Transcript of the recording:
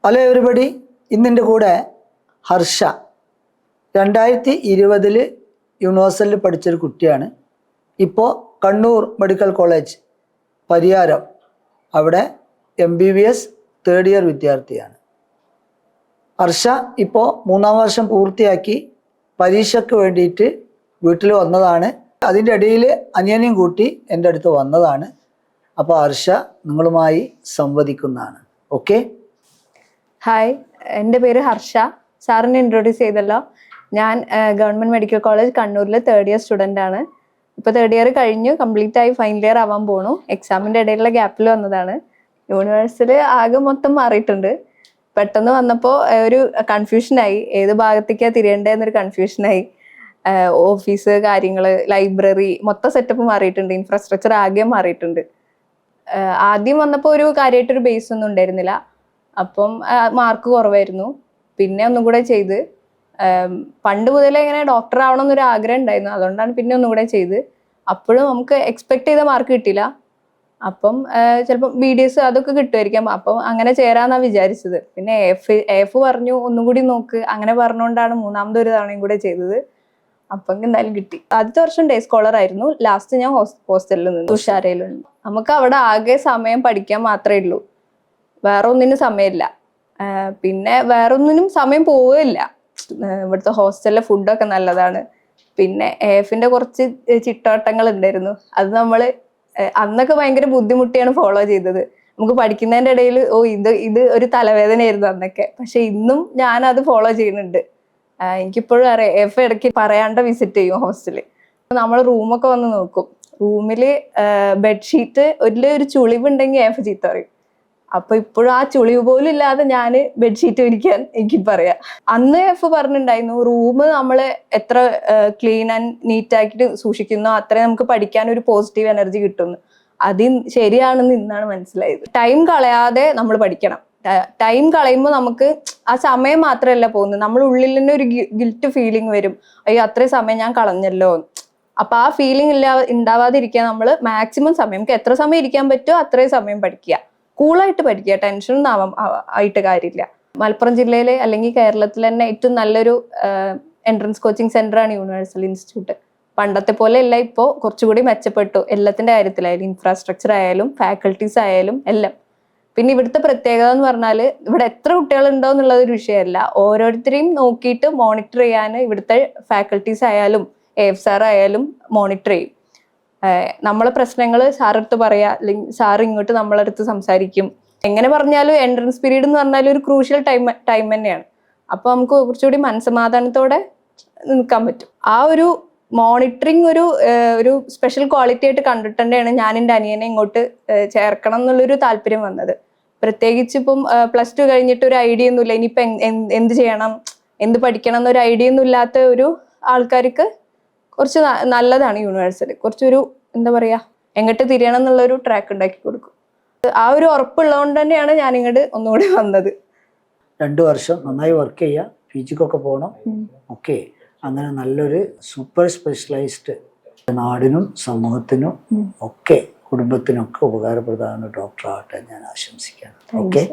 Hello everybody, ഇന്നിൻ്റെ കൂടെ ഹർഷ 2020 യൂണിവേഴ്സലിൽ പഠിച്ചൊരു കുട്ടിയാണ്. ഇപ്പോൾ കണ്ണൂർ മെഡിക്കൽ കോളേജ് പരിയാരം അവിടെ MBBS തേർഡ് ഇയർ വിദ്യാർത്ഥിയാണ്. ഹർഷ ഇപ്പോൾ 3-ാം വർഷം പൂർത്തിയാക്കി പരീക്ഷയ്ക്ക് വേണ്ടിയിട്ട് വീട്ടിൽ വന്നതാണ്. അതിൻ്റെ ഇടയിൽ അനിയനെയും കൂട്ടി എൻ്റെ അടുത്ത് വന്നതാണ്. അപ്പോൾ ഹർഷ നിങ്ങളുമായി സംവദിക്കുന്നതാണ്. ഓക്കെ. ഹായ്, എൻ്റെ പേര് ഹർഷ. സാറിനെ ഇൻട്രൊഡ്യൂസ് ചെയ്തല്ലോ. ഞാൻ ഗവൺമെൻറ് മെഡിക്കൽ കോളേജ് കണ്ണൂരിൽ തേർഡ് ഇയർ സ്റ്റുഡൻ്റ് ആണ്. ഇപ്പോൾ തേർഡ് ഇയർ കഴിഞ്ഞു, കംപ്ലീറ്റ് ആയി ഫൈനൽ ഇയർ ആവാൻ പോണു. എക്സാമിൻ്റെ ഇടയിലുള്ള ഗ്യാപ്പിൽ വന്നതാണ്. യൂണിവേഴ്സിൽ ആകെ മൊത്തം മാറിയിട്ടുണ്ട്. പെട്ടെന്ന് വന്നപ്പോൾ ഒരു കൺഫ്യൂഷനായി, ഏത് ഭാഗത്തേക്കാണ് തിരിയേണ്ടതെന്നൊരു കൺഫ്യൂഷനായി. ഓഫീസ് കാര്യങ്ങൾ, ലൈബ്രറി, മൊത്തം സെറ്റപ്പ് മാറിയിട്ടുണ്ട്. ഇൻഫ്രാസ്ട്രക്ചർ ആകെ മാറിയിട്ടുണ്ട്. ആദ്യം വന്നപ്പോൾ ഒരു കാര്യമായിട്ടൊരു ബേസ് ഒന്നും ഉണ്ടായിരുന്നില്ല. അപ്പം മാർക്ക് കുറവായിരുന്നു. പിന്നെ ഒന്നും കൂടെ ചെയ്ത്, പണ്ട് മുതലേ ഇങ്ങനെ ഡോക്ടർ ആവണം എന്നൊരു ആഗ്രഹം ഉണ്ടായിരുന്നു. അതുകൊണ്ടാണ് പിന്നെ ഒന്നും കൂടെ ചെയ്ത്. അപ്പോഴും നമുക്ക് എക്സ്പെക്ട് ചെയ്ത മാർക്ക് കിട്ടില്ല. അപ്പം ചിലപ്പം BDS അതൊക്കെ കിട്ടുമായിരിക്കാം. അപ്പം അങ്ങനെ ചേരാന്നാണ് വിചാരിച്ചത്. പിന്നെ AF പറഞ്ഞു ഒന്നും കൂടി നോക്ക്, അങ്ങനെ പറഞ്ഞുകൊണ്ടാണ് മൂന്നാമതൊരു തവണയും കൂടെ ചെയ്തത്. അപ്പം എന്തായാലും കിട്ടി. ആദ്യത്തെ വർഷം ഡേ സ്കോളർ ആയിരുന്നു. ലാസ്റ്റ് ഞാൻ ഹോസ്റ്റലിൽ നിന്ന് തുഷാരയിലുണ്ട്. നമുക്ക് അവിടെ ആകെ സമയം പഠിക്കാൻ മാത്രമേ ഉള്ളൂ, വേറെ ഒന്നിനും സമയമില്ല. പിന്നെ വേറെ ഒന്നിനും സമയം പോവുകയില്ല. ഇവിടുത്തെ ഹോസ്റ്റലിലെ ഫുഡൊക്കെ നല്ലതാണ്. പിന്നെ AFന്റെ കുറച്ച് ചിട്ടവട്ടങ്ങൾ ഉണ്ടായിരുന്നു. അത് നമ്മൾ അന്നൊക്കെ ഭയങ്കര ബുദ്ധിമുട്ടിയാണ് ഫോളോ ചെയ്തത്. നമുക്ക് പഠിക്കുന്നതിൻ്റെ ഇടയിൽ ഇത് ഒരു തലവേദനയായിരുന്നു അന്നൊക്കെ. പക്ഷെ ഇന്നും ഞാനത് ഫോളോ ചെയ്യുന്നുണ്ട്. എനിക്കിപ്പോഴും അറിയാം, AF ഇടയ്ക്ക് പറയാണ്ട് വിസിറ്റ് ചെയ്യും ഹോസ്റ്റലിൽ. നമ്മൾ റൂമൊക്കെ വന്ന് നോക്കും. റൂമിൽ ബെഡ്ഷീറ്റ് ഒരു ചുളിവുണ്ടെങ്കിൽ AF ചീത്ത പറയും. അപ്പൊ ഇപ്പോഴും ആ ചുളിവ് പോലും ഇല്ലാതെ ഞാൻ ബെഡ്ഷീറ്റ് വിരിക്കാൻ എനിക്ക് പറയാം. അന്ന് AF പറഞ്ഞിട്ടുണ്ടായിരുന്നു, റൂം നമ്മൾ എത്ര ക്ലീൻ ആൻഡ് നീറ്റ് ആക്കിയിട്ട് സൂക്ഷിക്കുന്നോ അത്രയും നമുക്ക് പഠിക്കാൻ ഒരു പോസിറ്റീവ് എനർജി കിട്ടുന്നു. അത് ശരിയാണെന്ന് ഇന്നാണ് മനസ്സിലായത്. ടൈം കളയാതെ നമ്മൾ പഠിക്കണം. ടൈം കളയുമ്പോൾ നമുക്ക് ആ സമയം മാത്രമല്ല പോകുന്നത്, നമ്മുടെ ഉള്ളിൽ തന്നെ ഒരു ഗിൽറ്റ് ഫീലിംഗ് വരും. അയ്യോ, അത്രയും സമയം ഞാൻ കളഞ്ഞല്ലോ. അപ്പൊ ആ ഫീലിംഗ് ഉണ്ടാവാതിരിക്കാൻ നമ്മൾ മാക്സിമം സമയം, നമുക്ക് എത്ര സമയം ഇരിക്കാൻ പറ്റുമോ അത്രയും സമയം പഠിക്കുക. കൂളായിട്ട് പഠിക്കുക, ടെൻഷനൊന്നും ആയിട്ട് കാര്യമില്ല. മലപ്പുറം ജില്ലയിലെ അല്ലെങ്കിൽ കേരളത്തിൽ തന്നെ ഏറ്റവും നല്ലൊരു എൻട്രൻസ് കോച്ചിങ് സെന്ററാണ് യൂണിവേഴ്സൽ ഇൻസ്റ്റിറ്റ്യൂട്ട്. പണ്ടത്തെ പോലെ അല്ല, ഇപ്പോൾ കുറച്ചുകൂടി മെച്ചപ്പെട്ടു എല്ലാത്തിന്റെ കാര്യത്തിലായാലും. ഇൻഫ്രാസ്ട്രക്ചർ ആയാലും ഫാക്കൽറ്റീസ് ആയാലും എല്ലാം. പിന്നെ ഇവിടുത്തെ പ്രത്യേകത എന്ന് പറഞ്ഞാൽ, ഇവിടെ എത്ര കുട്ടികളുണ്ടോ എന്നുള്ളത് ഒരു വിഷയമല്ല. ഓരോരുത്തരെയും നോക്കിയിട്ട് മോണിറ്റർ ചെയ്യാൻ ഇവിടുത്തെ ഫാക്കൽറ്റീസ് ആയാലും AF സാർ ആയാലും മോണിറ്റർ ചെയ്യും. നമ്മളെ പ്രശ്നങ്ങൾ സാറടുത്ത് പറയാ, അല്ലെങ്കിൽ സാർ ഇങ്ങോട്ട് നമ്മളടുത്ത് സംസാരിക്കും. എങ്ങനെ പറഞ്ഞാലും എൻട്രൻസ് പീരീഡ് എന്ന് പറഞ്ഞാൽ ഒരു ക്രൂഷ്യൽ ടൈം തന്നെയാണ്. അപ്പൊ നമുക്ക് കുറച്ചുകൂടി മനസ്സമാധാനത്തോടെ നിൽക്കാൻ പറ്റും. ആ ഒരു മോണിറ്ററിങ് ഒരു സ്പെഷ്യൽ ക്വാളിറ്റി ആയിട്ട് കണ്ടിട്ട് തന്നെയാണ് ഞാൻ എൻ്റെ അനിയനെ ഇങ്ങോട്ട് ചേർക്കണം എന്നുള്ളൊരു താല്പര്യം വന്നത്. പ്രത്യേകിച്ച് ഇപ്പം +2 കഴിഞ്ഞിട്ട് ഒരു ഐഡിയ ഒന്നുമില്ല, ഇനിയിപ്പം എന്ത് ചെയ്യണം, എന്ത് പഠിക്കണം എന്നൊരു ഐഡിയ ഒന്നും ഇല്ലാത്ത ഒരു ആൾക്കാർക്ക് കുറച്ച് നല്ലതാണ് യൂണിവേഴ്സിൽ. കുറച്ചൊരു എന്താ പറയാ, എങ്ങോട്ട് തിരിയണം എന്നുള്ളൊരു ട്രാക്ക് ഉണ്ടാക്കി കൊടുക്കും. ആ ഒരു ഉറപ്പുള്ളതുകൊണ്ട് തന്നെയാണ് ഞാൻ ഇങ്ങോട്ട് ഒന്നുകൂടി വന്നത്. 2 വർഷം നന്നായി വർക്ക് ചെയ്യുക, PGക്കൊക്കെ പോകണം. ഓക്കെ. അങ്ങനെ നല്ലൊരു സൂപ്പർ സ്പെഷ്യലൈസ്ഡ്, നാടിനും സമൂഹത്തിനും ഒക്കെ കുടുംബത്തിനൊക്കെ ഉപകാരപ്രദമായ ഡോക്ടർ ആവട്ടെ ഞാൻ ആശംസിക്കുകയാണ്. ഓക്കെ.